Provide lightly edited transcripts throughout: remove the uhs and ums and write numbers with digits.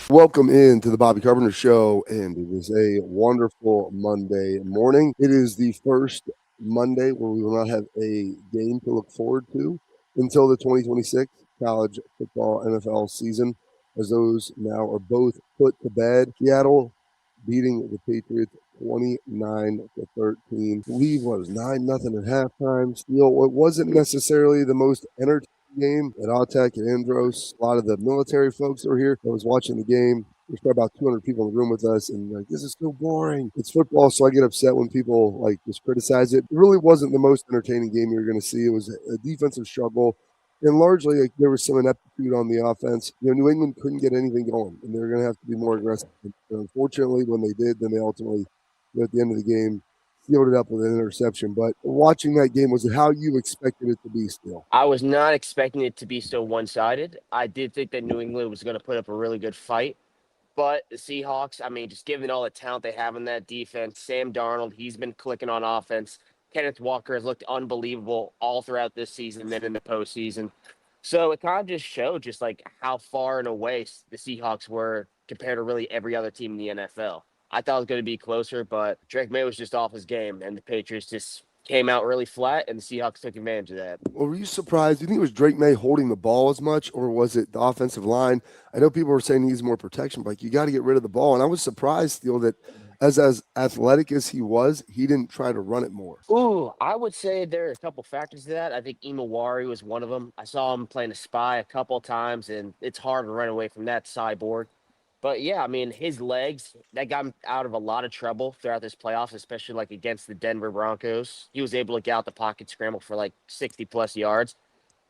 Welcome in to the Bobby Carpenter Show, and it is a wonderful Monday morning. It is the first Monday where we will not have a game to look forward to until the 2026 college football NFL season, as those now are both put to bed. Seattle beating the Patriots 29-13. I believe what was 9-0 at halftime. Still, it wasn't necessarily the most entertaining game at Autech and Andros. A lot of the military folks that were here that was watching the game. There's probably about 200 people in the room with us, and like, this is so boring. It's football, so I get upset when people like just criticize it. It really wasn't the most entertaining game you're going to see. It was a defensive struggle, and largely like, there was some ineptitude on the offense. New England couldn't get anything going, and they're going to have to be more aggressive. And, unfortunately, when they did, then they ultimately, at the end of the game, sealed it up with an interception. But watching that game, was it how you expected it to be still? I was not expecting it to be so one-sided. I did think that New England was going to put up a really good fight, but the Seahawks, I mean, just given all the talent they have in that defense, Sam Darnold, he's been clicking on offense. Kenneth Walker has looked unbelievable all throughout this season, then in the postseason. So it kind of just showed just like how far and away the Seahawks were compared to really every other team in the NFL. I thought it was going to be closer, but Drake May was just off his game, and the Patriots just came out really flat, and the Seahawks took advantage of that. Well, were you surprised? Do you think it was Drake May holding the ball as much, or was it the offensive line? I know people were saying he needs more protection, but like, you got to get rid of the ball. And I was surprised, still, that as athletic as he was, he didn't try to run it more. Ooh, I would say there are a couple factors to that. I think Imawari was one of them. I saw him playing a spy a couple of times, and it's hard to run away from that cyborg. But yeah, I mean, his legs, that got him out of a lot of trouble throughout this playoffs, especially like against the Denver Broncos. He was able to get out the pocket, scramble for like 60 plus yards.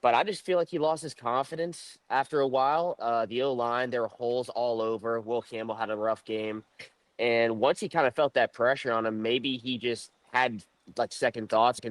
But I just feel like he lost his confidence after a while. The O line, there were holes all over. Will Campbell had a rough game. And once he kind of felt that pressure on him, maybe he just had like second thoughts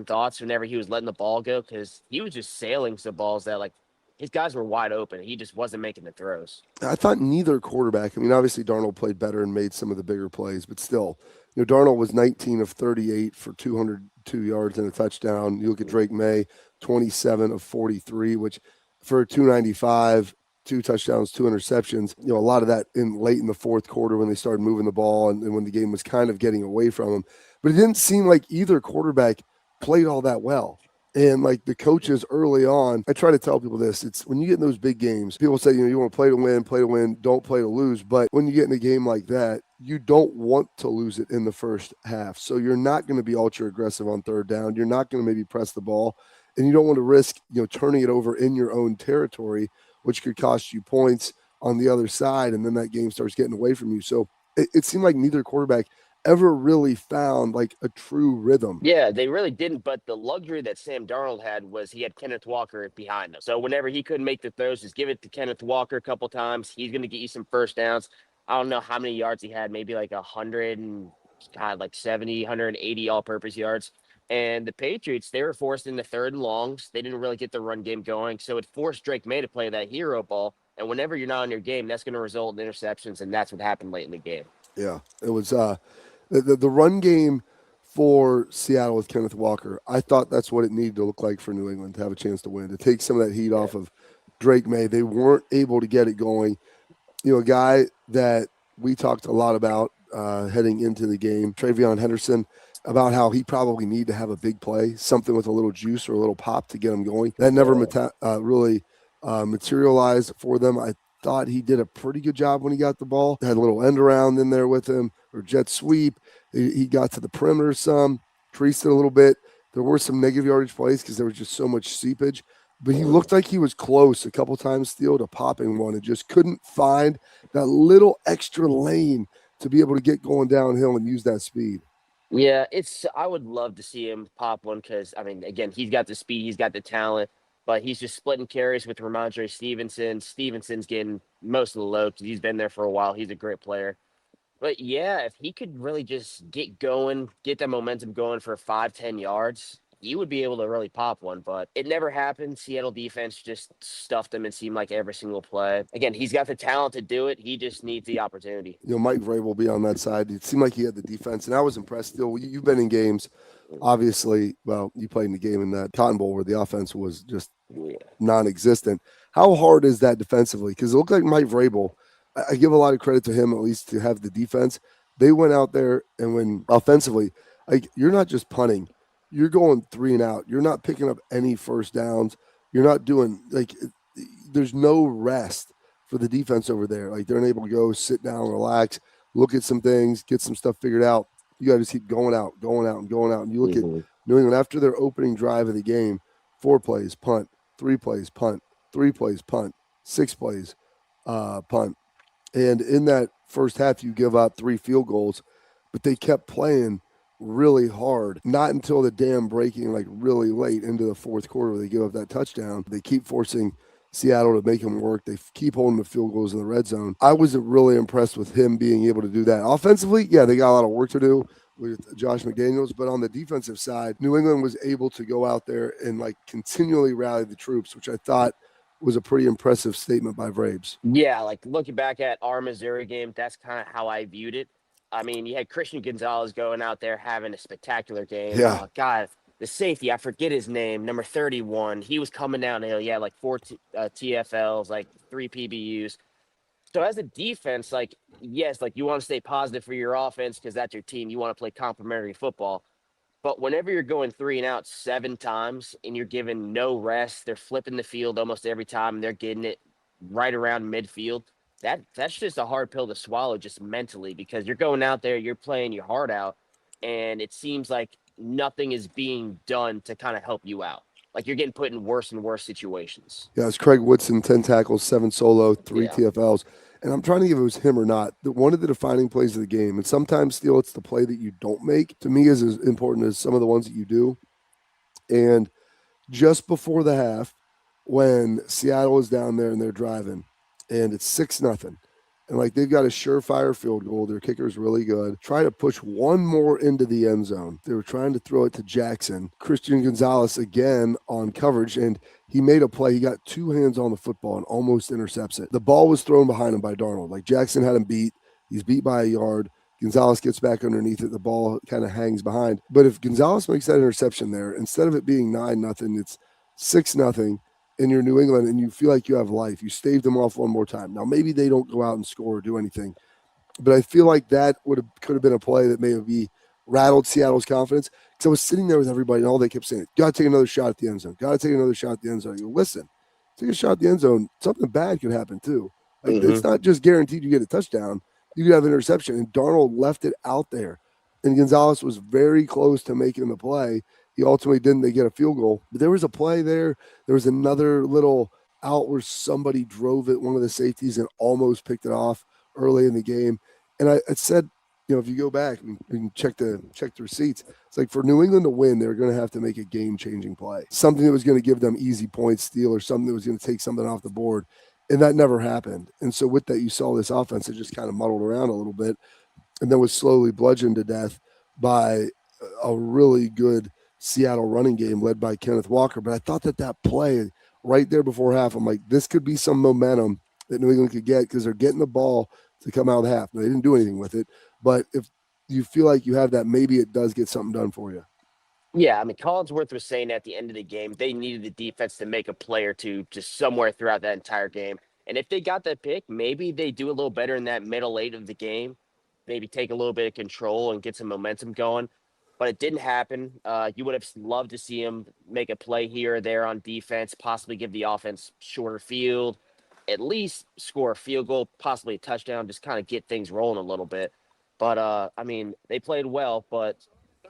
whenever he was letting the ball go because he was just sailing some balls that like his guys were wide open. He just wasn't making the throws. I thought neither quarterback. I mean, obviously Darnold played better and made some of the bigger plays, but still, Darnold was 19 of 38 for 202 yards and a touchdown. You look at Drake May, 27 of 43, which for 295, two touchdowns, two interceptions. A lot of that in late in the fourth quarter when they started moving the ball and when the game was kind of getting away from them. But it didn't seem like either quarterback played all that well. And like the coaches early on, I try to tell people this. It's when you get in those big games, people say, you want to play to win, don't play to lose. But when you get in a game like that, you don't want to lose it in the first half. So you're not going to be ultra aggressive on third down. You're not going to maybe press the ball. And you don't want to risk, turning it over in your own territory, which could cost you points on the other side. And then that game starts getting away from you. So it seemed like neither quarterback ever really found like a true rhythm. Yeah, they really didn't. But the luxury that Sam Darnold had was he had Kenneth Walker behind him. So whenever he couldn't make the throws, just give it to Kenneth Walker a couple times. He's going to get you some first downs. I don't know how many yards he had, maybe like 100 and God, like 70, 180 all-purpose yards. And the Patriots, they were forced into third and longs. They didn't really get the run game going. So it forced Drake May to play that hero ball. And whenever you're not on your game, that's going to result in interceptions. And that's what happened late in the game. Yeah, it was the run game for Seattle with Kenneth Walker. I thought that's what it needed to look like for New England to have a chance to win, to take some of that heat Yeah. off of Drake May. They weren't able to get it going. A guy that we talked a lot about heading into the game, Travion Henderson, about how he probably need to have a big play, something with a little juice or a little pop to get him going. That never really materialized for them. I thought he did a pretty good job when he got the ball. Had a little end around in there with him or jet sweep. He got to the perimeter some, creased it a little bit. There were some negative yardage plays because there was just so much seepage. But he looked like he was close a couple times still to popping one and just couldn't find that little extra lane to be able to get going downhill and use that speed. Yeah, I would love to see him pop one because, I mean, again, he's got the speed, he's got the talent, but he's just splitting carries with Ramondre Stevenson. Stevenson's getting most of the load because he's been there for a while. He's a great player. But yeah, if he could really just get going, get that momentum going for 5, 10 yards, he would be able to really pop one. But it never happened. Seattle defense just stuffed him and seemed like every single play. Again, he's got the talent to do it. He just needs the opportunity. Mike Vrabel will be on that side. It seemed like he had the defense, and I was impressed. Still, you've been in games, obviously. Well, you played in the game in that Cotton Bowl where the offense was just Yeah. non-existent. How hard is that defensively? Because it looked like Mike Vrabel I give a lot of credit to him, at least to have the defense. They went out there and when offensively, like you're not just punting, you're going 3 and out. You're not picking up any first downs. You're not doing like there's no rest for the defense over there. Like they're able to go sit down, relax, look at some things, get some stuff figured out. You got to just keep going out, going out, and going out. And you look at Mm-hmm. New England after their opening drive of the game, 4 plays, punt, 3 plays, punt, 3 plays, punt, 6 plays, punt. And in that first half, you give up 3 field goals, but they kept playing really hard. Not until the dam breaking, like really late into the fourth quarter, they give up that touchdown. They keep forcing Seattle to make them work. They keep holding the field goals in the red zone. I was really impressed with him being able to do that. Offensively, yeah, they got a lot of work to do with Josh McDaniels, but on the defensive side, New England was able to go out there and like continually rally the troops, which I thought was a pretty impressive statement by Vrabes. Yeah, like looking back at our Missouri game, that's kind of how I viewed it. I mean, you had Christian Gonzalez going out there having a spectacular game. Yeah. God, the safety, I forget his name, number 31. He was coming down the hill. He had like TFLs, like 3 PBUs. So as a defense, like, yes, like you want to stay positive for your offense because that's your team. You want to play complementary football. But whenever you're going 3 and out 7 times and you're given no rest, they're flipping the field almost every time and they're getting it right around midfield. That's just a hard pill to swallow just mentally because you're going out there, you're playing your heart out, and it seems like nothing is being done to kind of help you out. Like you're getting put in worse and worse situations. Yeah, it's Craig Woodson, 10 tackles, 7 solo, three Yeah. TFLs. And I'm trying to give it was him or not. One of the defining plays of the game, and sometimes still it's the play that you don't make, to me is as important as some of the ones that you do. And just before the half, when Seattle is down there and they're driving, and it's 6-0. And like they've got a surefire field goal. Their kicker's really good. Try to push one more into the end zone. They were trying to throw it to Jaxon. Christian Gonzalez again on coverage, and he made a play. He got 2 hands on the football and almost intercepts it. The ball was thrown behind him by Darnold. Like Jaxon had him beat. He's beat by a yard. Gonzalez gets back underneath it. The ball kind of hangs behind. But if Gonzalez makes that interception there, instead of it being 9-0, it's 6-0 in your New England and you feel like you have life. You stave them off one more time. Now, maybe they don't go out and score or do anything, but I feel like that could have been a play that maybe rattled Seattle's confidence. Because I was sitting there with everybody and all they kept saying, got to take another shot at the end zone. Got to take another shot at the end zone. You go, listen, take a shot at the end zone. Something bad could happen too. Like it's not just guaranteed you get a touchdown. You could have an interception. And Darnold left it out there. And Gonzalez was very close to making the play. He ultimately didn't. They get a field goal. But there was a play there. There was another little out where somebody drove it, one of the safeties, and almost picked it off early in the game. And I said, if you go back and check the receipts, it's like for New England to win, they're going to have to make a game-changing play, something that was going to give them easy points, steal, or something that was going to take something off the board. And that never happened. And so with that, you saw this offense that just kind of muddled around a little bit and then was slowly bludgeoned to death by a really good Seattle running game led by Kenneth Walker. But I thought that play right there before half, I'm like, this could be some momentum that New England could get because they're getting the ball to come out of the half. Now, they didn't do anything with it, but if you feel like you have that, maybe it does get something done for you. Yeah, I mean, Collinsworth was saying at the end of the game, they needed the defense to make a play or two just somewhere throughout that entire game. And if they got that pick, maybe they do a little better in that middle eight of the game, maybe take a little bit of control and get some momentum going. But it didn't happen. You would have loved to see him make a play here or there on defense, possibly give the offense shorter field, at least score a field goal, possibly a touchdown, just kind of get things rolling a little bit. But I mean, they played well, but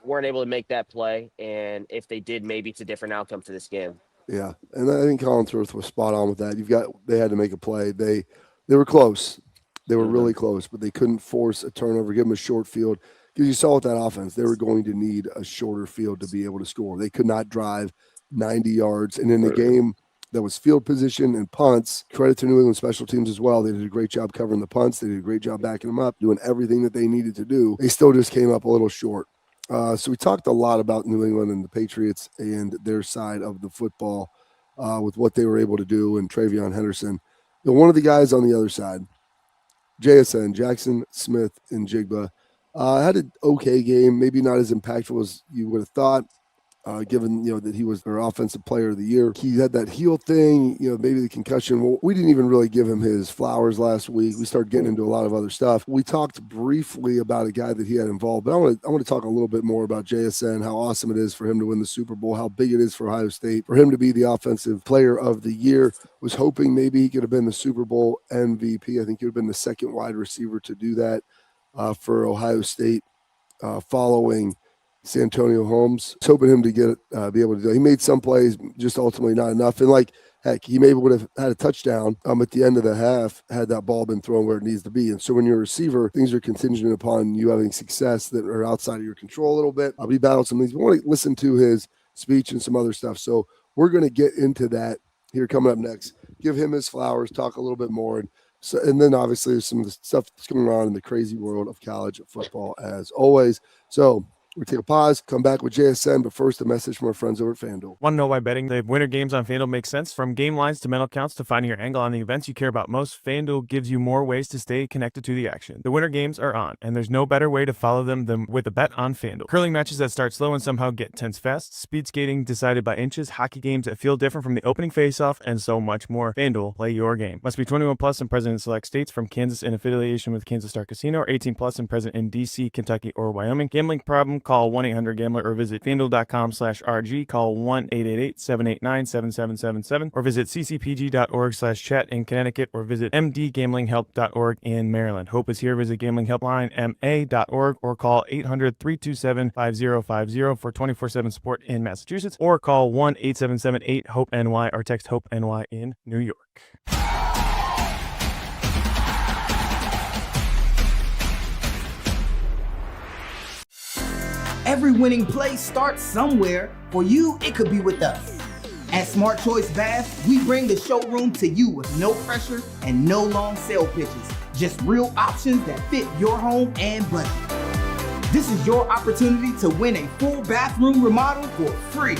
weren't able to make that play. And if they did, maybe it's a different outcome to this game. Yeah, and I think Collinsworth was spot on with that. They had to make a play. They were close. They were really close, but they couldn't force a turnover, give them a short field. Because you saw with that offense, they were going to need a shorter field to be able to score. They could not drive 90 yards. And in a game that was field position and punts, credit to New England special teams as well. They did a great job covering the punts. They did a great job backing them up, doing everything that they needed to do. They still just came up a little short. So we talked a lot about New England and the Patriots and their side of the football with what they were able to do and Travion Henderson. One of the guys on the other side, JSN, Jaxon, Smith-Njigba, had an okay game, maybe not as impactful as you would have thought. given, that he was their offensive player of the year. He had that heel thing, maybe the concussion. Well, we didn't even really give him his flowers last week. We started getting into a lot of other stuff. We talked briefly about a guy that he had involved, but I want to talk a little bit more about JSN, how awesome it is for him to win the Super Bowl, how big it is for Ohio State, for him to be the offensive player of the year. Was hoping maybe he could have been the Super Bowl MVP. I think he would have been the second wide receiver to do that for Ohio State following Santonio Holmes. Was hoping him to be able to do it. He made some plays, just ultimately not enough. And heck, he maybe would have had a touchdown at the end of the half had that ball been thrown where it needs to be. And so when you're a receiver, things are contingent upon you having success that are outside of your control a little bit. He battled some things. We want to listen to his speech and some other stuff. So we're going to get into that here coming up next. Give him his flowers, talk a little bit more. And then obviously there's some of the stuff that's going on in the crazy world of college football as always. So we'll take a pause, come back with JSN, but first a message from our friends over at FanDuel. Want to know why betting the winter games on FanDuel makes sense? From game lines to mental counts to finding your angle on the events you care about most, FanDuel gives you more ways to stay connected to the action. The winter games are on, and there's no better way to follow them than with a bet on FanDuel. Curling matches that start slow and somehow get tense fast, speed skating decided by inches, hockey games that feel different from the opening faceoff, and so much more. FanDuel, play your game. Must be 21 plus and present in select states, from Kansas in affiliation with Kansas Star Casino, or 18 plus and present in DC, Kentucky, or Wyoming. Gambling problem? Call 1-800-GAMBLER or visit FanDuel.com/RG. Call 1-888-789-7777 or visit ccpg.org/chat in Connecticut or visit mdgamblinghelp.org in Maryland. Hope is here. Visit gamblinghelplinema.org or call 800-327-5050 for 24/7 support in Massachusetts, or call 1-877-8-HOPE-NY or text HOPE-NY in New York. Every winning play starts somewhere. For you, it could be with us. At Smart Choice Bass, we bring the showroom to you with no pressure and no long sale pitches. Just real options that fit your home and budget. This is your opportunity to win a full bathroom remodel for free.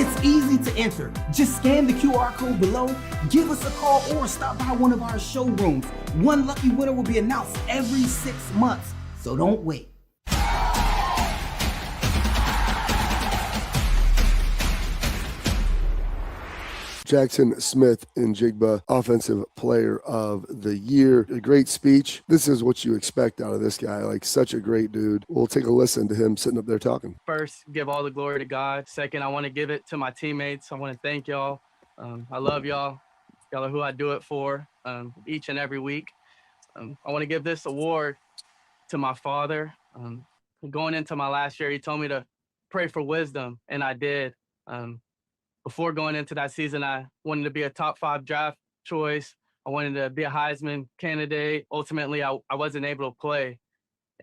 It's easy to enter. Just scan the QR code below, give us a call, or stop by one of our showrooms. One lucky winner will be announced every 6 months, so don't wait. Jaxon Smith-Njigba, Offensive Player of the Year. A great speech. This is what you expect out of this guy. Such a great dude. We'll take a listen to him sitting up there talking. First, give all the glory to God. Second, I want to give it to my teammates. I want to thank y'all. I love y'all. Y'all are who I do it for each and every week. I want to give this award to my father. Going into my last year, he told me to pray for wisdom, and I did. Before going into that season, I wanted to be a top 5 draft choice. I wanted to be a Heisman candidate. Ultimately, I wasn't able to play.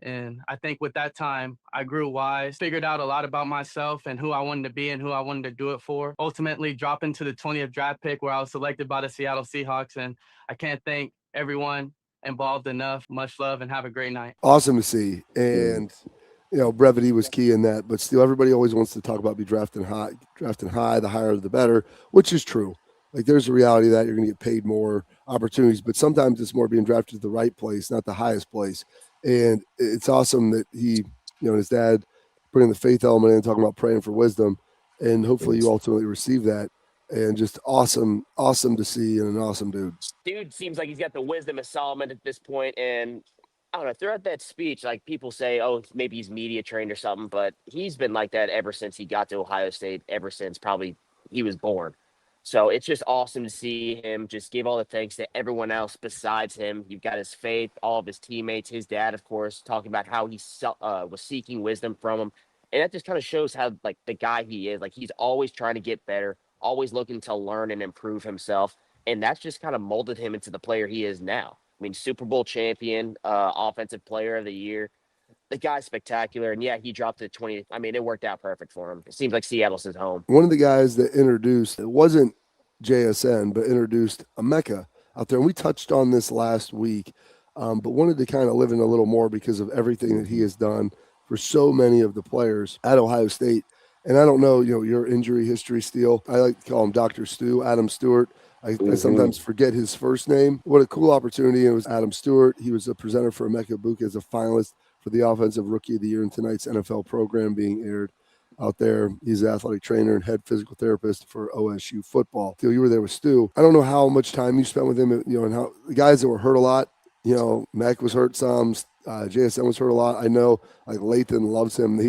And I think with that time, I grew wise, figured out a lot about myself and who I wanted to be and who I wanted to do it for. Ultimately, dropping to the 20th draft pick where I was selected by the Seattle Seahawks. And I can't thank everyone involved enough. Much love and have a great night. Awesome to see. And brevity was key in that, but still everybody always wants to talk about drafting high, the higher the better, which is true. There's a reality that you're going to get paid more opportunities, but sometimes it's more being drafted to the right place, not the highest place. And it's awesome that he, and his dad putting the faith element in, talking about praying for wisdom, and hopefully you ultimately receive that. And just awesome to see, and an awesome dude. Dude seems like he's got the wisdom of Solomon at this point, and I don't know, throughout that speech, people say, oh, maybe he's media trained or something, but he's been like that ever since he got to Ohio State, ever since probably he was born. So it's just awesome to see him just give all the thanks to everyone else besides him. You've got his faith, all of his teammates, his dad, of course, talking about how he was seeking wisdom from him. And that just kind of shows how, the guy he is. He's always trying to get better, always looking to learn and improve himself. And that's just kind of molded him into the player he is now. Super Bowl champion, Offensive Player of the Year. The guy's spectacular. And, yeah, he dropped to 20. It worked out perfect for him. It seems like Seattle's his home. One of the guys that introduced, it wasn't JSN, but introduced a Mecca out there. And we touched on this last week, but wanted to kind of live in a little more because of everything that he has done for so many of the players at Ohio State. And I don't know, your injury history, Steele. I like to call him Dr. Stu, Adam Stewart. I sometimes forget his first name. What a cool opportunity. It was Adam Stewart. He was a presenter for Emeka Buka as a finalist for the Offensive Rookie of the Year in tonight's NFL program being aired. out there. He's an athletic trainer and head physical therapist for OSU football. Theo, you were there with Stu. I don't know how much time you spent with him, and how the guys that were hurt a lot, Mac was hurt some, JSN was hurt a lot. I know like Lathan loves him.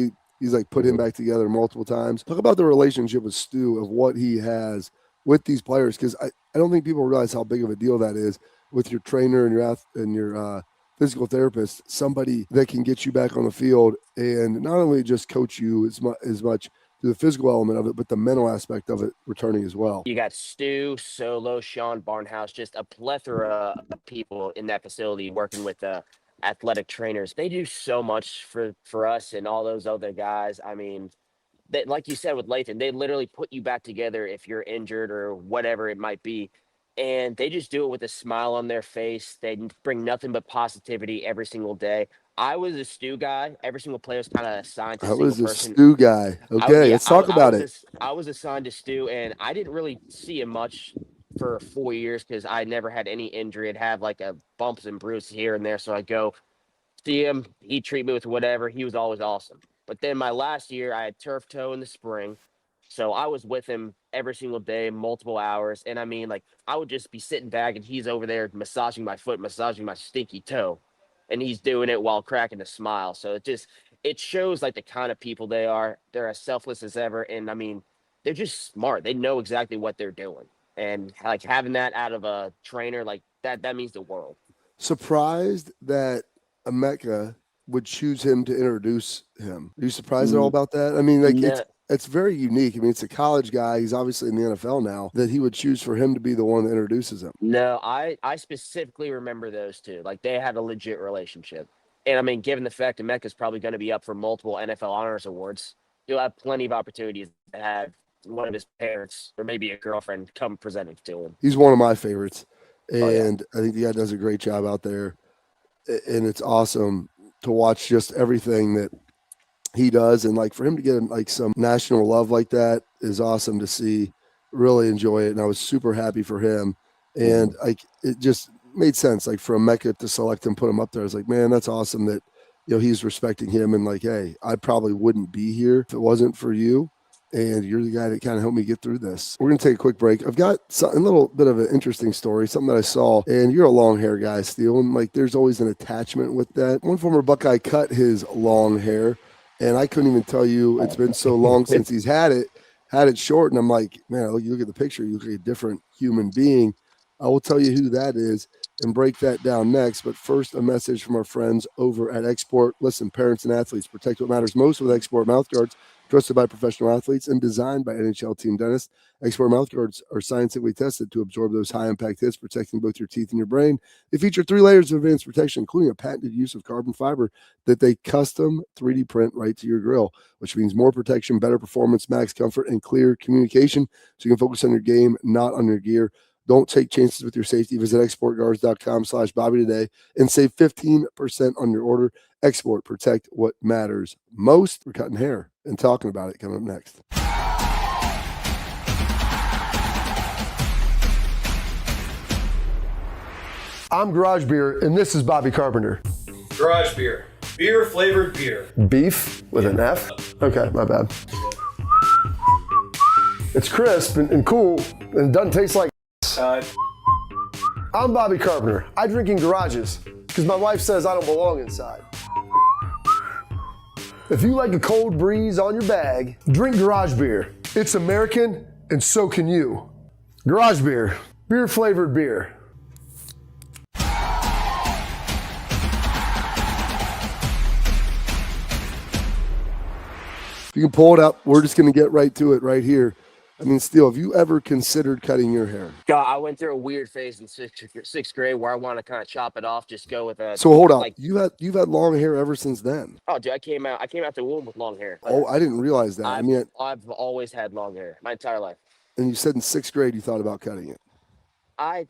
He's like put him back together multiple times. Talk about the relationship with Stu, of what he has with these players, because I don't think people realize how big of a deal that is with your trainer and your physical therapist, somebody that can get you back on the field and not only just coach you as much to the physical element of it, but the mental aspect of it returning as well. You got Stu, Solo, Sean Barnhouse, just a plethora of people in that facility working with athletic trainers. They do so much for us and all those other guys. I mean, like you said with Lathan, they literally put you back together if you're injured or whatever it might be. And they just do it with a smile on their face. They bring nothing but positivity every single day. I was a Stu guy. Every single player was kind of assigned to a single person. I was a Stu guy. Okay, let's talk about it. I was assigned to Stu, and I didn't really see him much for 4 years because I never had any injury. I'd have like a bumps and bruises here and there. So I'd go see him. He'd treat me with whatever. He was always awesome. But then my last year, I had turf toe in the spring. So I was with him every single day, multiple hours. And I mean, like, I would just be sitting back and he's over there massaging my foot, massaging my stinky toe. And he's doing it while cracking a smile. So it shows like the kind of people they are. They're as selfless as ever. And I mean, they're just smart. They know exactly what they're doing. And like having that out of a trainer, like that means the world. Surprised that Emeka would choose him to introduce him. Are you surprised at all about that? I mean, like it's very unique. I mean, it's a college guy. He's obviously in the NFL now, that he would choose for him to be the one that introduces him. No, I specifically remember those two. Like, they had a legit relationship. And I mean, given the fact Emeka's probably going to be up for multiple NFL honors awards, you'll have plenty of opportunities to have one of his parents or maybe a girlfriend come presenting to him. He's one of my favorites. And I think the guy does a great job out there. And it's awesome to watch just everything that he does, and like for him to get like some national love like that is awesome to see. Really enjoy it, and I was super happy for him. And like it just made sense, like for Emeka to select him, put him up there. I was like, man, that's awesome that he's respecting him, and like, hey, I probably wouldn't be here if it wasn't for you, and you're the guy that kind of helped me get through this. We're gonna take a quick break. I've got a little bit of an interesting story, something that I saw, and you're a long hair guy, Steele, and like there's always an attachment with that. One former Buckeye cut his long hair. And I couldn't even tell you, it's been so long since he's had it short. And I'm like, man, you look at the picture, you look like a different human being. I will tell you who that is and break that down next. But first, a message from our friends over at Export. Listen, parents and athletes, protect what matters most with Export mouthguards, trusted by professional athletes and designed by NHL team dentists. Export mouthguards are scientifically tested to absorb those high-impact hits, protecting both your teeth and your brain. They feature 3 layers of advanced protection, including a patented use of carbon fiber that they custom 3D print right to your grill, which means more protection, better performance, max comfort, and clear communication, so you can focus on your game, not on your gear. Don't take chances with your safety. Visit exportguards.com/Bobby today and save 15% on your order. Export, protect what matters most. We're cutting hair and talking about it coming up next. I'm Garage Beer, and this is Bobby Carpenter. Garage Beer. Beer-flavored beer. Beef with an F? Okay, my bad. It's crisp and cool, and it doesn't taste like I'm Bobby Carpenter. I drink in garages because my wife says I don't belong inside. If you like a cold breeze on your bag, drink Garage Beer. It's American, and so can you. Garage Beer. Beer-flavored beer. If you can pull it up, we're just going to get right to it right here. I mean, Steele, have you ever considered cutting your hair? God, I went through a weird phase in sixth grade where I want to kind of chop it off, just go with a. So hold on, like, you've had long hair ever since then? Oh, dude, I came out the womb with long hair. Oh, I didn't realize that. I've always had long hair my entire life. And you said in 6th grade you thought about cutting it. I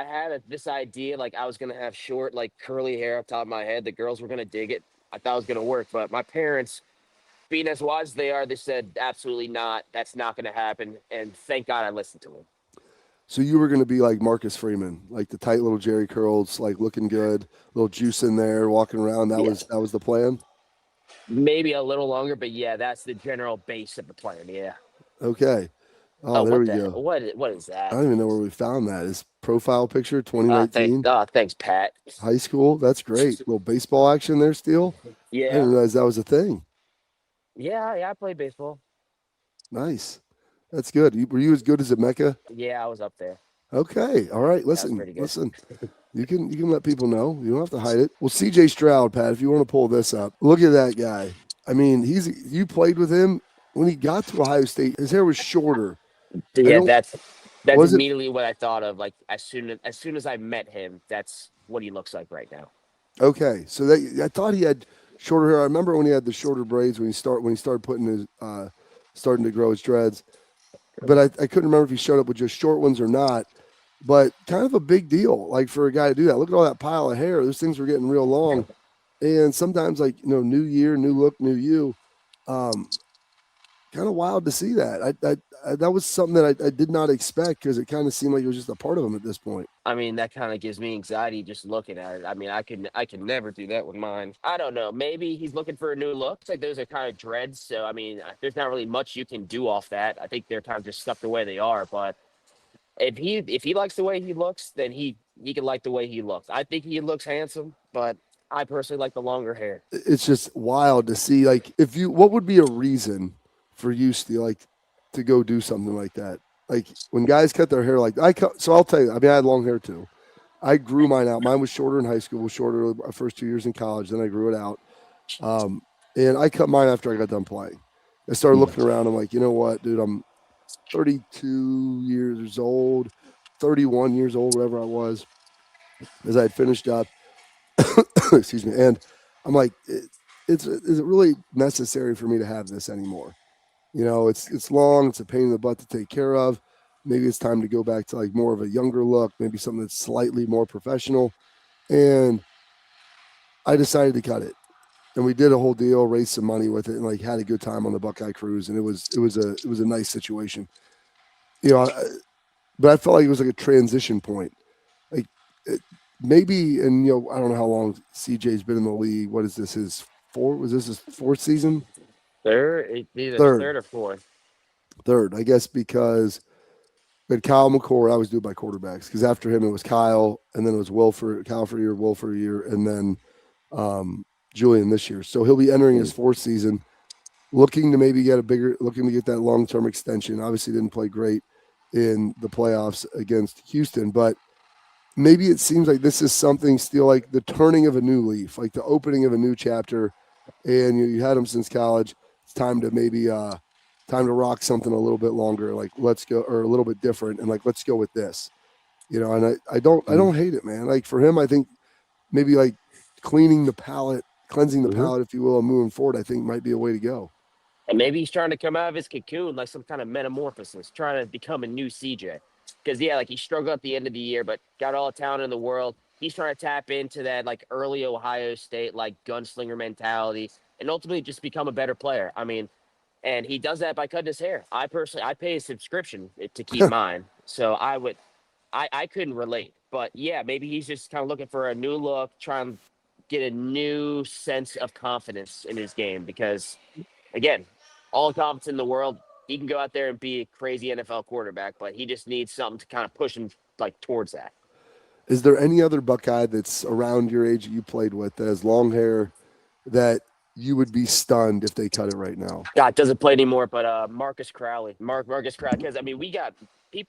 had this idea, like I was gonna have short, like curly hair up top of my head. The girls were gonna dig it. I thought it was gonna work, but my parents, being as wise as they are, they said absolutely not. That's not gonna happen. And thank God I listened to them. So you were gonna be like Marcus Freeman, like the tight little Jerry curls, like looking good, little juice in there, walking around. That was the plan. Maybe a little longer, but yeah, that's the general base of the plan. Yeah. Okay. Oh, Oh, there what we the? go. What is I that? don't even know where we found that. His profile picture, 2019, Thanks, Pat. high school. That's great. Little baseball action there, Steele. I Yeah. didn't realize that was a thing. Yeah, I played baseball. Nice. That's good. Were you as good as Emeka? Yeah, I was up there. Okay. All right. That was pretty good. Listen. You can let people know. You don't have to hide it. Well, CJ Stroud, Pat, if you want to pull this up, look at that guy. I mean, you played with him when he got to Ohio State. His hair was shorter. Yeah, that's was it immediately what I thought of. Like as soon as I met him, that's what he looks like right now. okay? So I thought he had shorter hair. I remember when he had the shorter braids when he started putting his starting to grow his dreads. But I couldn't remember if he showed up with just short ones or not. But kind of a big deal, like for a guy to do that. Look at all that pile of hair. Those things were getting real long. And sometimes, like, new year, new look, new you. Kind of wild to see that. That was something that I did not expect because it kind of seemed like it was just a part of him at this point. I mean, that kind of gives me anxiety just looking at it. I mean, I can never do that with mine. I don't know. Maybe he's looking for a new look. It's like those are kind of dreads. So I mean, there's not really much you can do off that. I think they're kind of just stuck the way they are. But if he likes the way he looks, then he can like the way he looks. I think he looks handsome, but I personally like the longer hair. It's just wild to see. Like, what would be a reason for you, Steve, like, to go do something like that? Like when guys cut their hair, so I'll tell you. I mean, I had long hair too. I grew mine out. Mine was shorter in high school. Was shorter my first 2 years in college. Then I grew it out. And I cut mine after I got done playing. I started looking around. I'm like, you know what, dude? I'm 32 years old, 31 years old, whatever I was, as I had finished up. Excuse me. And I'm like, is it really necessary for me to have this anymore? It's long. It's a pain in the butt to take care of. Maybe it's time to go back to like more of a younger look, maybe something that's slightly more professional. And I decided to cut it. And we did a whole deal, raised some money with it, and like had a good time on the Buckeye cruise. And it was a nice situation. But I felt like it was like a transition point. Like maybe, and I don't know how long CJ's been in the league. What is this? His fourth season? Either third or fourth. Third, I guess, because we had Kyle McCord. I always do it by quarterbacks because after him it was Kyle, and then it was Kyle for a year, Will for a year, and then Julian this year. So he'll be entering his fourth season, looking to maybe get that long-term extension. Obviously didn't play great in the playoffs against Houston, but maybe it seems like this is something still like the turning of a new leaf, like the opening of a new chapter. And you had him since college. It's time to maybe time to rock something a little bit longer, like let's go, or a little bit different, and like let's go with this. And I don't hate it, man. Like for him, I think maybe like cleansing the palate, if you will, and moving forward, I think might be a way to go. And maybe he's trying to come out of his cocoon, like some kind of metamorphosis, trying to become a new CJ. Because like he struggled at the end of the year, but got all the talent in the world. He's trying to tap into that like early Ohio State like gunslinger mentality, and ultimately just become a better player. I mean, and he does that by cutting his hair. I pay a subscription to keep mine, so I couldn't relate. But yeah, maybe he's just kind of looking for a new look, trying to get a new sense of confidence in his game. Because again, all the confidence in the world, he can go out there and be a crazy NFL quarterback, but he just needs something to kind of push him like towards that. Is there any other Buckeye that's around your age that you played with that has long hair that you would be stunned if they cut it right now? God, doesn't play anymore, but Marcus Crowley. Marcus Crowley, because, I mean, we got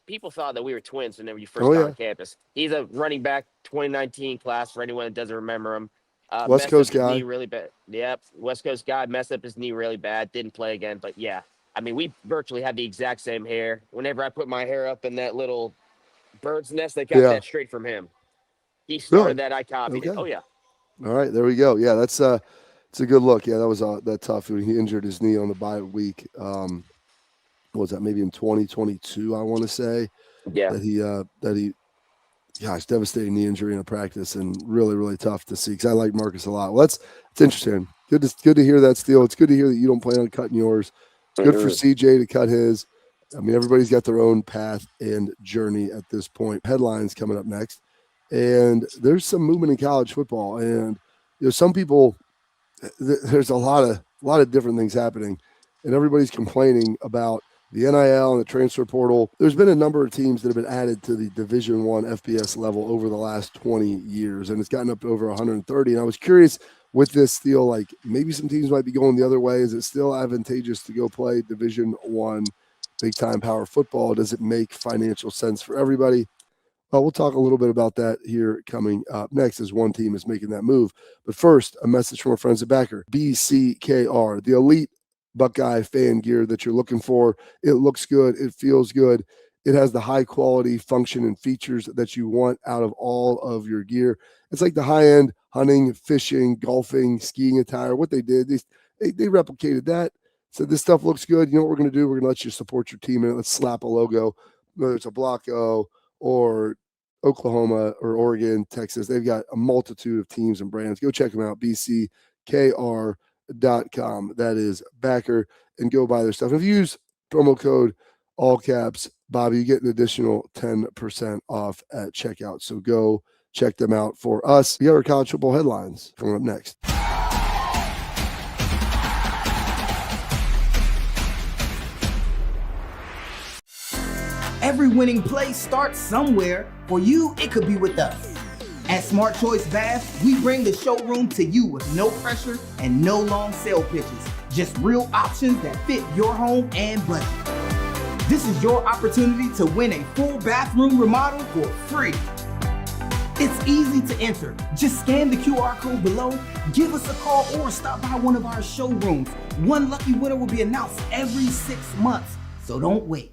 people thought that we were twins whenever you first got on campus. He's a running back 2019 class for anyone that doesn't remember him. West Coast guy. Knee really bad. Yep, West Coast guy messed up his knee really bad. Didn't play again, but yeah. I mean, we virtually had the exact same hair. Whenever I put my hair up in that little bird's nest, they got that straight from him. He started that. I copied it. Oh, yeah. All right, there we go. Yeah, it's a good look. Yeah, that was that tough when he injured his knee on the bye week. What was that? Maybe in 2022, I want to say. Yeah. That he, gosh, devastating knee injury in a practice, and really, really tough to see because I like Marcus a lot. Well, it's interesting. Good to hear that, Steele. It's good to hear that you don't plan on cutting yours. It's good for CJ to cut his. I mean, everybody's got their own path and journey at this point. Headlines coming up next. And there's some movement in college football. And, some people, there's a lot of a lot of different things happening, and everybody's complaining about the NIL and the transfer portal. There's been a number of teams that have been added to the Division I FBS level over the last 20 years, and it's gotten up to over 130. And I was curious with this deal, like maybe some teams might be going the other way. Is it still advantageous to go play Division I big time power football? Does it make financial sense for everybody? Well, we'll talk a little bit about that here coming up next as one team is making that move. But first, a message from our friends at Backer. BCKR, the elite Buckeye fan gear that you're looking for. It looks good. It feels good. It has the high quality function and features that you want out of all of your gear. It's like the high end hunting, fishing, golfing, skiing attire. What they did, they replicated that. So this stuff looks good. You know what we're going to do? We're going to let you support your team in it. Let's slap a logo, whether it's a Block O or Oklahoma or Oregon, Texas. They've got a multitude of teams and brands. Go check them out, bckr.com. That is Backer, and go buy their stuff. If you use promo code all caps Bobby, you get an additional 10% off at checkout. So go check them out for us. We got our college football headlines coming up next. Every winning play starts somewhere. For you, it could be with us. At Smart Choice Bass, we bring the showroom to you with no pressure and no long sale pitches. Just real options that fit your home and budget. This is your opportunity to win a full bathroom remodel for free. It's easy to enter. Just scan the QR code below, give us a call, or stop by one of our showrooms. One lucky winner will be announced every 6 months, so don't wait.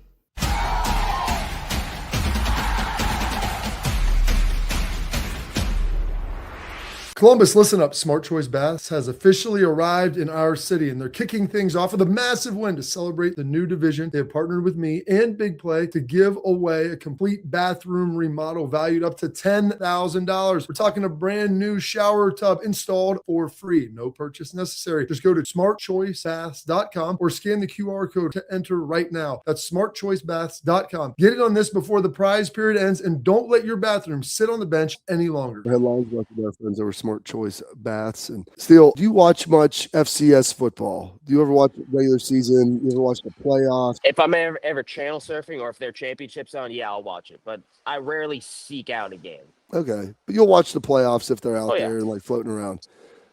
Columbus, listen up. Smart Choice Baths has officially arrived in our city, and they're kicking things off with a massive win to celebrate the new division. They have partnered with me and Big Play to give away a complete bathroom remodel valued up to $10,000. We're talking a brand new shower tub installed for free. No purchase necessary. Just go to smartchoicebaths.com or scan the QR code to enter right now. That's smartchoicebaths.com. Get it on this before the prize period ends, and don't let your bathroom sit on the bench any longer. Headlines brought to our friends over Smart Choice Baths. And Steele, do you watch much FCS football? Do you ever watch regular season? You ever watch the playoffs? If I'm ever channel surfing or if there are championships on, yeah, I'll watch it. But I rarely seek out a game. Okay. But you'll watch the playoffs if they're out there and like floating around.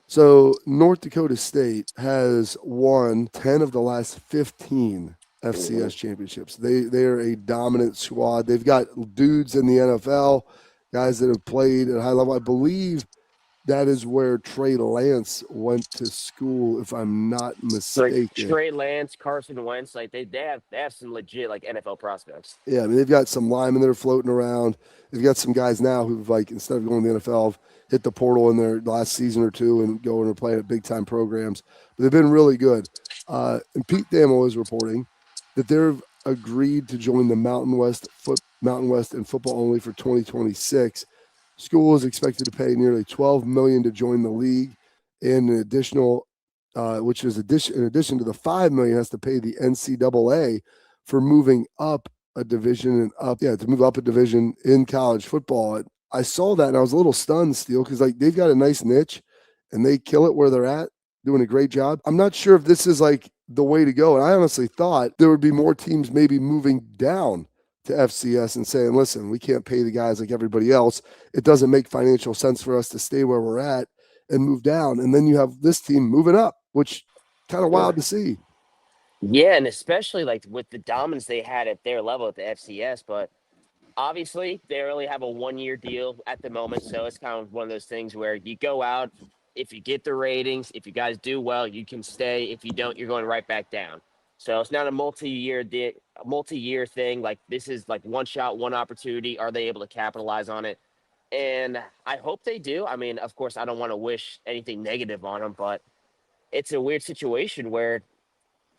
So North Dakota State has won 10 of the last 15 FCS championships. They are a dominant squad. They've got dudes in the NFL, guys that have played at a high level. I believe that is where Trey Lance went to school, if I'm not mistaken. Like Trey Lance, Carson Wentz, like they have some legit like NFL prospects. Yeah, I mean they've got some linemen that are floating around. They've got some guys now who've like instead of going to the NFL, hit the portal in their last season or two and go and play at big time programs. But they've been really good. And Pete Thamel is reporting that they've agreed to join the Mountain West and football only for 2026. School is expected to pay nearly $12 million to join the league, and an additional, in addition to the $5 million, has to pay the NCAA for moving up a division to move up a division in college football. I saw that and I was a little stunned, Steele, because like they've got a nice niche and they kill it where they're at, doing a great job. I'm not sure if this is like the way to go, and I honestly thought there would be more teams maybe moving down to FCS and saying, listen, we can't pay the guys like everybody else. It doesn't make financial sense for us to stay where we're at and move down. And then you have this team moving up, which kind of wild to see. Yeah, and especially like with the dominance they had at their level at the FCS, but obviously they only have a 1-year deal at the moment. So it's kind of one of those things where you go out, if you get the ratings, if you guys do well, you can stay. If you don't, you're going right back down. So it's not a multi-year thing. Like this is like one shot, one opportunity. Are they able to capitalize on it? And I hope they do. I mean, of course, I don't want to wish anything negative on them, but it's a weird situation where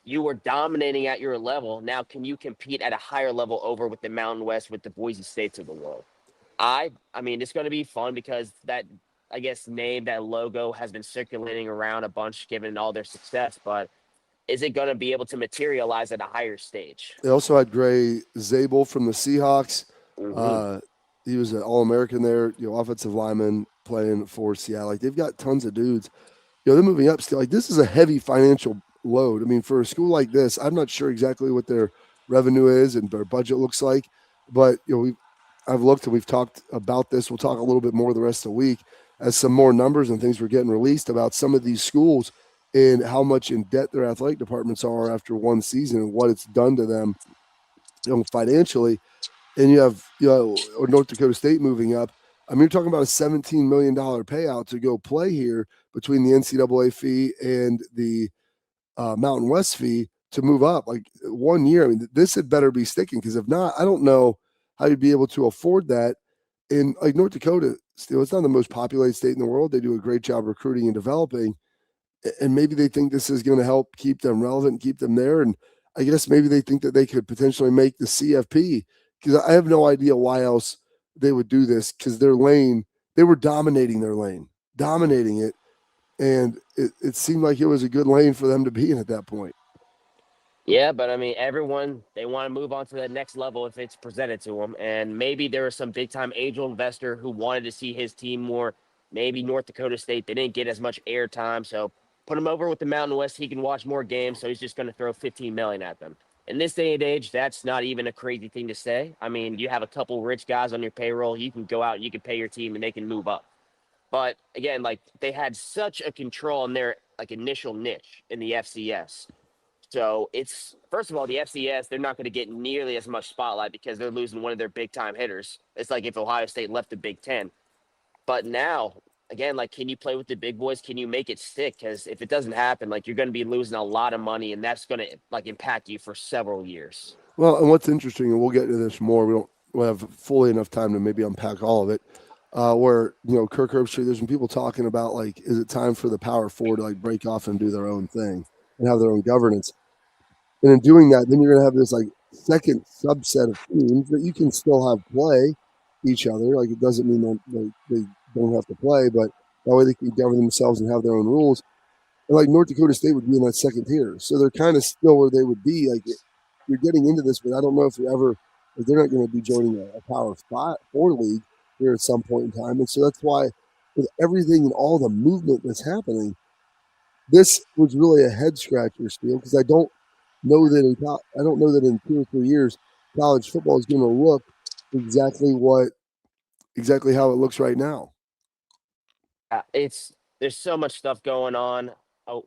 you were dominating at your level. Now, can you compete at a higher level over with the Mountain West, with the Boise States of the world? I mean, it's going to be fun because that, I guess, name, that logo has been circulating around a bunch given all their success, but is it going to be able to materialize at a higher stage? They also had Gray Zabel from the Seahawks. Mm-hmm. He was an All-American there, offensive lineman playing for Seattle. Like they've got tons of dudes. they're moving up still. Like, this is a heavy financial load. I mean, for a school like this, I'm not sure exactly what their revenue is and their budget looks like, but I've looked and we've talked about this. We'll talk a little bit more the rest of the week as some more numbers and things were getting released about some of these schools and how much in debt their athletic departments are after one season and what it's done to them, financially. And you have, North Dakota State moving up. I mean, you're talking about a $17 million payout to go play here between the NCAA fee and the Mountain West fee to move up. Like 1 year, I mean, this had better be sticking, because if not, I don't know how you'd be able to afford that. And like North Dakota, still, it's not the most populated state in the world. They do a great job recruiting and developing, and maybe they think this is going to help keep them relevant and keep them there. And I guess maybe they think that they could potentially make the CFP, because I have no idea why else they would do this, because their lane, they were dominating their lane, dominating it. And it seemed like it was a good lane for them to be in at that point. Yeah, but I mean, everyone, they want to move on to the next level if it's presented to them. And maybe there was some big time angel investor who wanted to see his team more. Maybe North Dakota State, they didn't get as much airtime. So put him over with the Mountain West. He can watch more games. So he's just going to throw 15 million at them. In this day and age, that's not even a crazy thing to say. I mean, you have a couple rich guys on your payroll. You can go out and you can pay your team and they can move up. But again, like, they had such a control in their like initial niche in the FCS. So it's, first of all, the FCS, they're not going to get nearly as much spotlight because they're losing one of their big time hitters. It's like if Ohio State left the Big Ten. But now, again, like, can you play with the big boys? Can you make it stick? Because if it doesn't happen, like, you're going to be losing a lot of money, and that's going to like impact you for several years. Well, and what's interesting, and we'll get into this more, we'll have fully enough time to maybe unpack all of it, where, Kirk Herbstreit, there's been people talking about, like, is it time for the Power Four to, like, break off and do their own thing and have their own governance? And in doing that, then you're going to have this, like, second subset of teams that you can still have play each other. Like, it doesn't mean that they don't have to play, but that way they can govern themselves and have their own rules. And, like, North Dakota State would be in that second tier. So they're kind of still where they would be. Like, you're getting into this, but I don't know if they're not going to be joining a Power 4 league here at some point in time. And so that's why, with everything and all the movement that's happening, this was really a head scratcher, Steele, because I don't know that in 2 or 3 years college football is going to look exactly how it looks right now. There's so much stuff going on. Oh,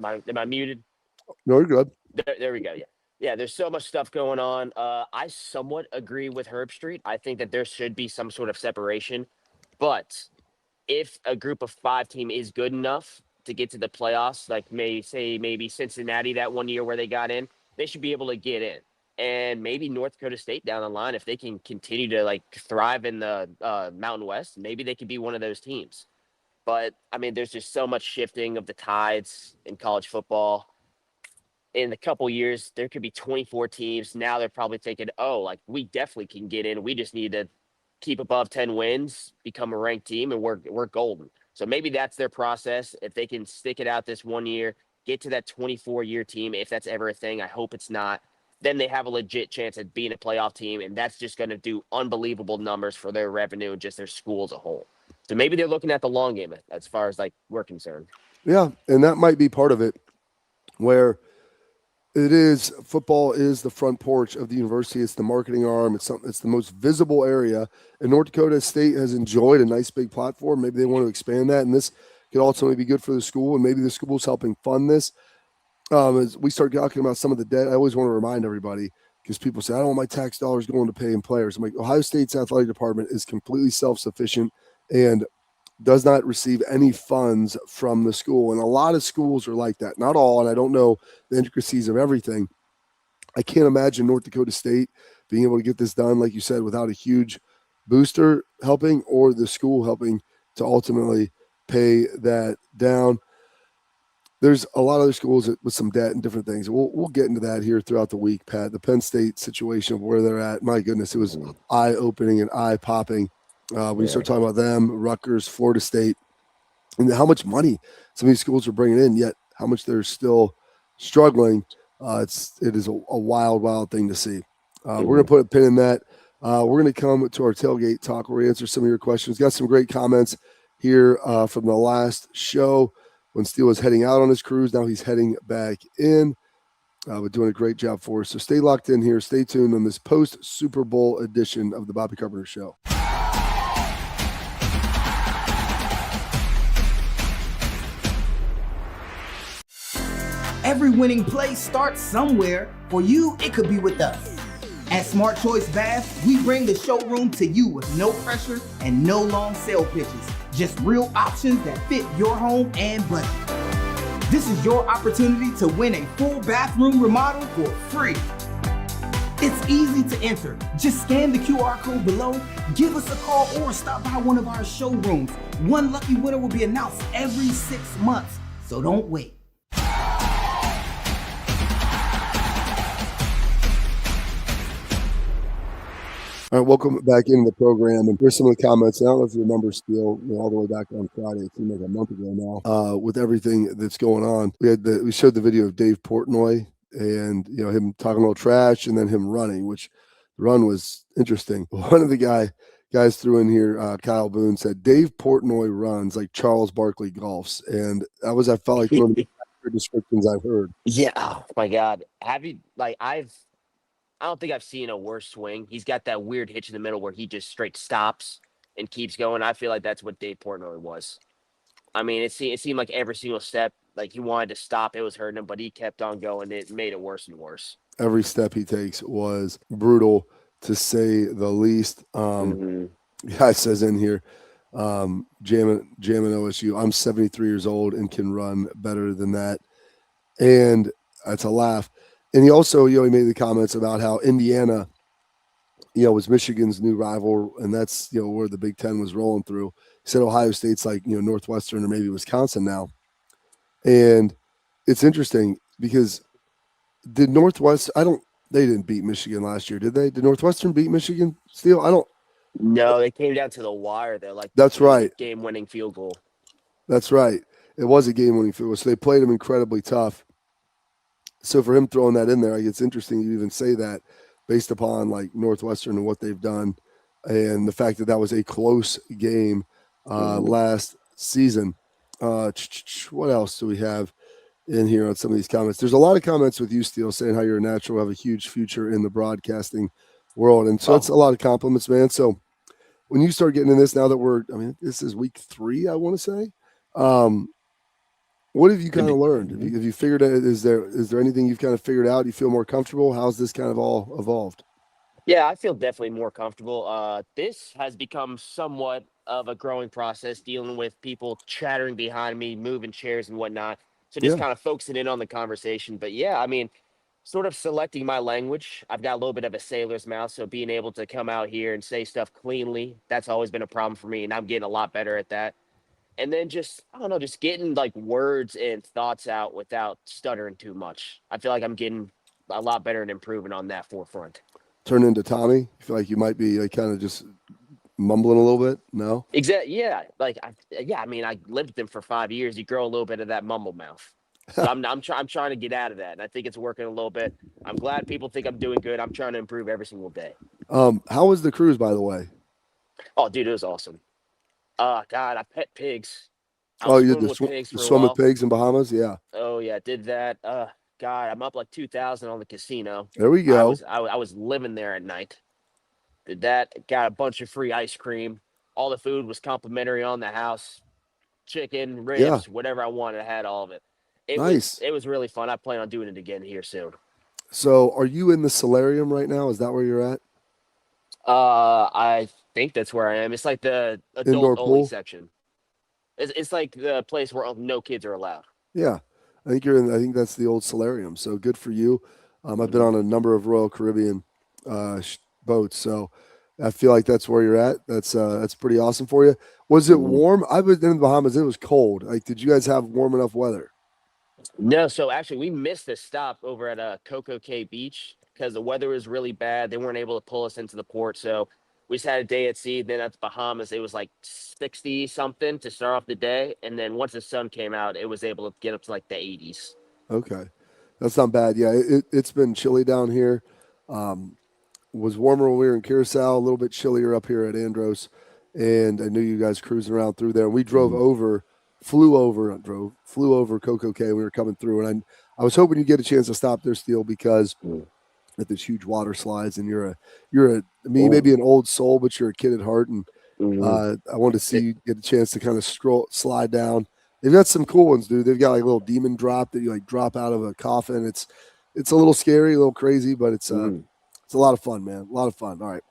am I muted? No, you're good. There we go. Yeah. There's so much stuff going on. I somewhat agree with Herbstreit. I think that there should be some sort of separation, but if a group of 5 team is good enough to get to the playoffs, like maybe Cincinnati that 1 year where they got in, they should be able to get in. And maybe North Dakota State down the line, if they can continue to like thrive in the Mountain West, maybe they could be one of those teams. But I mean, there's just so much shifting of the tides in college football. In a couple years, there could be 24 teams. Now they're probably thinking, oh, like, we definitely can get in. We just need to keep above 10 wins, become a ranked team, and we're golden. So maybe that's their process. If they can stick it out this 1 year, get to that 24-year team, if that's ever a thing, I hope it's not, then they have a legit chance at being a playoff team, and that's just going to do unbelievable numbers for their revenue and just their school as a whole. So maybe they're looking at the long game as far as, like, we're concerned. Yeah, and that might be part of it, where football is the front porch of the university. It's the marketing arm. It's the most visible area. And North Dakota State has enjoyed a nice big platform. Maybe they want to expand that, and this could ultimately be good for the school, and maybe the school's helping fund this. As we start talking about some of the debt, I always want to remind everybody, because people say, I don't want my tax dollars going to paying players. I'm like, Ohio State's athletic department is completely self-sufficient and does not receive any funds from the school. And a lot of schools are like that. Not all, and I don't know the intricacies of everything. I can't imagine North Dakota State being able to get this done, like you said, without a huge booster helping or the school helping to ultimately pay that down. There's a lot of other schools with some debt and different things. We'll get into that here throughout the week, Pat. The Penn State situation of where they're at, my goodness, it was eye-opening and eye-popping when you start talking about them, Rutgers, Florida State, and how much money some of these schools are bringing in, yet how much they're still struggling. It is a wild, wild thing to see. We're going to put a pin in that. We're going to come to our tailgate talk where we answer some of your questions. Got some great comments here from the last show when Steele was heading out on his cruise. Now he's heading back in. But doing a great job for us. So stay locked in here. Stay tuned on this post-Super Bowl edition of the Bobby Carpenter Show. Every winning play starts somewhere. For you, it could be with us. At Smart Choice Bass, we bring the showroom to you with no pressure and no long sale pitches. Just real options that fit your home and budget. This is your opportunity to win a full bathroom remodel for free. It's easy to enter. Just scan the QR code below, give us a call, or stop by one of our showrooms. One lucky winner will be announced every 6 months, so don't wait. All right, welcome back into the program. And here's some of the comments. I don't know if you remember, Steele, all the way back on Friday. It seemed like a month ago now. With everything that's going on, we showed the video of Dave Portnoy and him talking a little trash and then him running, which the run was interesting. One of the guys threw in here, Kyle Boone, said Dave Portnoy runs like Charles Barkley golfs, and I felt like one of the better descriptions I've heard. Yeah. Oh my God. Have you I don't think I've seen a worse swing. He's got that weird hitch in the middle where he just straight stops and keeps going. I feel like that's what Dave Portnoy was. I mean, it seemed like every single step, like he wanted to stop, it was hurting him, but he kept on going. It made it worse and worse. Every step he takes was brutal, to say the least. Guy says in here, jamming OSU, I'm 73 years old and can run better than that. And that's a laugh. And he also, he made the comments about how Indiana, was Michigan's new rival, and that's, where the Big Ten was rolling through. He said Ohio State's like, Northwestern or maybe Wisconsin now. And it's interesting because they didn't beat Michigan last year, did they? Did Northwestern beat Michigan, Steele? No, they came down to the wire. They're like, that's right. Game-winning field goal. That's right. It was a game-winning field goal. So they played them incredibly tough. So for him throwing that in there, it's interesting you even say that based upon like Northwestern and what they've done and the fact that was a close game last season. What else do we have in here on some of these comments? There's a lot of comments with you, Steele, saying how you're a natural, have a huge future in the broadcasting world. And so it's a lot of compliments, man. So when you start getting in this now that this is week 3, I want to say, what have you kind of learned? Have you figured out, is there anything you've kind of figured out? You feel more comfortable? How's this kind of all evolved? Yeah, I feel definitely more comfortable. This has become somewhat of a growing process, dealing with people chattering behind me, moving chairs and whatnot. So just kind of focusing in on the conversation. But yeah, I mean, sort of selecting my language. I've got a little bit of a sailor's mouth, so being able to come out here and say stuff cleanly, that's always been a problem for me, and I'm getting a lot better at that. And then just getting like words and thoughts out without stuttering too much. I feel like I'm getting a lot better and improving on that forefront. Turn into Tommy? You feel like you might be like kind of just mumbling a little bit? No? Exactly. Yeah. I lived with him for 5 years. You grow a little bit of that mumble mouth. So I'm trying to get out of that. And I think it's working a little bit. I'm glad people think I'm doing good. I'm trying to improve every single day. How was the cruise, by the way? Oh, dude, it was awesome. God, I pet pigs. You did the swim with pigs in Bahamas? Yeah. Oh, yeah, did that. God, I'm up like 2,000 on the casino. There we go. I was living there at night. Did that. Got a bunch of free ice cream. All the food was complimentary on the house. Chicken, ribs, whatever I wanted. I had all of it. It was really fun. I plan on doing it again here soon. So are you in the solarium right now? Is that where you're at? I think that's where I am. It's like the adult only section. It's like the place where no kids are allowed. Yeah. I think that's the old solarium. So good for you. I've been on a number of Royal Caribbean boats, so I feel like that's where you're at. That's pretty awesome for you. Was it warm? I was in the Bahamas. It was cold. Like, did you guys have warm enough weather? No. So actually, we missed a stop over at Coco Cay Beach because the weather was really bad. They weren't able to pull us into the port, so we just had a day at sea. Then at the Bahamas, it was like 60 something to start off the day, and then once the sun came out, it was able to get up to like the 80s. Okay, that's not bad. Yeah, it's been chilly down here. Was warmer when we were in Curacao, a little bit chillier up here at Andros, and I knew you guys cruising around through there. We drove over, flew over Coco Cay. We were coming through, and I was hoping you'd get a chance to stop there, Steele, because at this huge water slides, and you're a I mean, maybe an old soul, but you're a kid at heart, and I wanted to see you get a chance to kind of slide down. They've got some cool ones, dude. They've got like a little demon drop that you like drop out of a coffin. It's a little scary, a little crazy, but it's a lot of fun, man. A lot of fun. All right.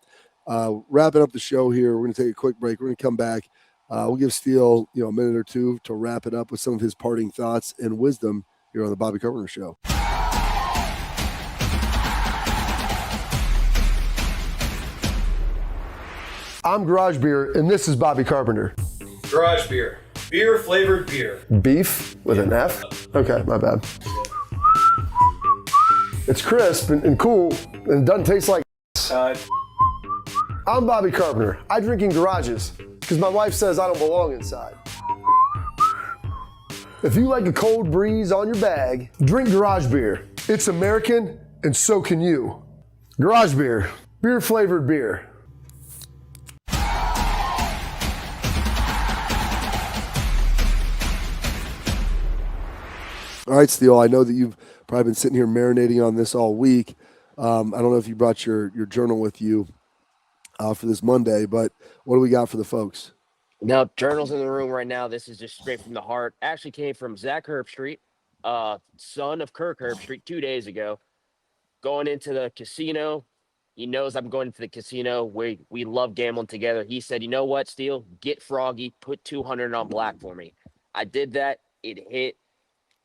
Wrapping up the show here. We're going to take a quick break. We're going to come back. We'll give Steele, a minute or two to wrap it up with some of his parting thoughts and wisdom here on the Bobby Carpenter Show. I'm Garage Beer, and this is Bobby Carpenter. Garage beer. Beer flavored beer. Beef with an F? Okay, my bad. It's crisp and cool, and it doesn't taste like I'm Bobby Carpenter. I drink in garages because my wife says I don't belong inside. If you like a cold breeze on your bag, drink Garage Beer. It's American, and so can you. Garage Beer. Beer flavored beer. All right, Steele, I know that you've probably been sitting here marinating on this all week. I don't know if you brought your journal with you for this Monday, but what do we got for the folks? No, journal's in the room right now. This is just straight from the heart. Actually came from Zach Herbstreit, son of Kirk Herbstreit, 2 days ago. Going into the casino. He knows I'm going to the casino. We love gambling together. He said, you know what, Steele? Get froggy. Put 200 on black for me. I did that. It hit.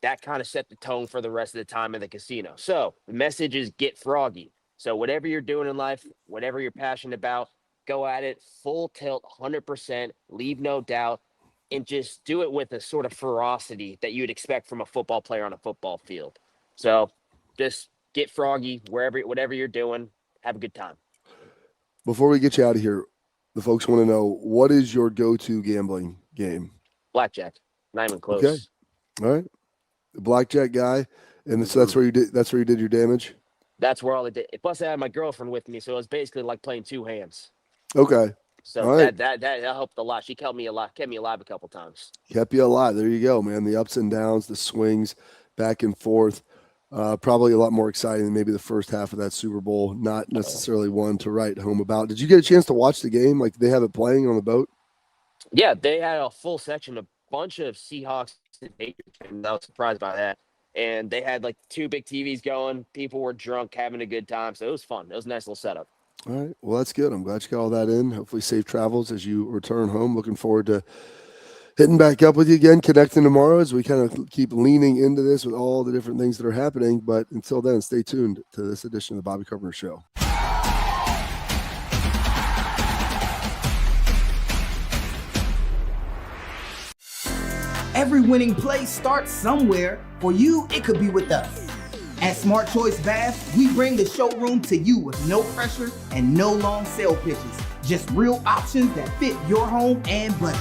That kind of set the tone for the rest of the time in the casino. So the message is get froggy. So whatever you're doing in life, whatever you're passionate about, go at it full tilt, 100%, leave no doubt, and just do it with a sort of ferocity that you'd expect from a football player on a football field. So just get froggy whatever you're doing. Have a good time. Before we get you out of here, the folks want to know, what is your go-to gambling game? Blackjack. Not even close. Okay. All right. The blackjack guy, and so that's where you did your damage. That's where all it did. Plus, I had my girlfriend with me, so it was basically like playing two hands. Okay. So all right. that helped a lot. She kept me alive a couple times. Kept you alive. There you go, man. The ups and downs, the swings, back and forth. Probably a lot more exciting than maybe the first half of that Super Bowl. Not necessarily one to write home about. Did you get a chance to watch the game? Like, did they have it playing on the boat? Yeah, they had a full section, a bunch of Seahawks and Patriots, and I was surprised by that. And they had like two big TVs going. People were drunk, having a good time. So it was fun. It was a nice little setup. All right. Well, that's good. I'm glad you got all that in. Hopefully safe travels as you return home. Looking forward to hitting back up with you again, connecting tomorrow as we kind of keep leaning into this with all the different things that are happening. But until then, stay tuned to this edition of the Bobby Carpenter Show. Every winning play starts somewhere. For you, it could be with us. At Smart Choice Bass, we bring the showroom to you with no pressure and no long sale pitches. Just real options that fit your home and budget.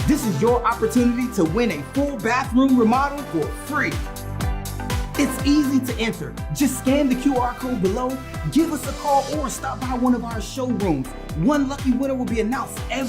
This is your opportunity to win a full bathroom remodel for free. It's easy to enter. Just scan the QR code below, give us a call, or stop by one of our showrooms. One lucky winner will be announced every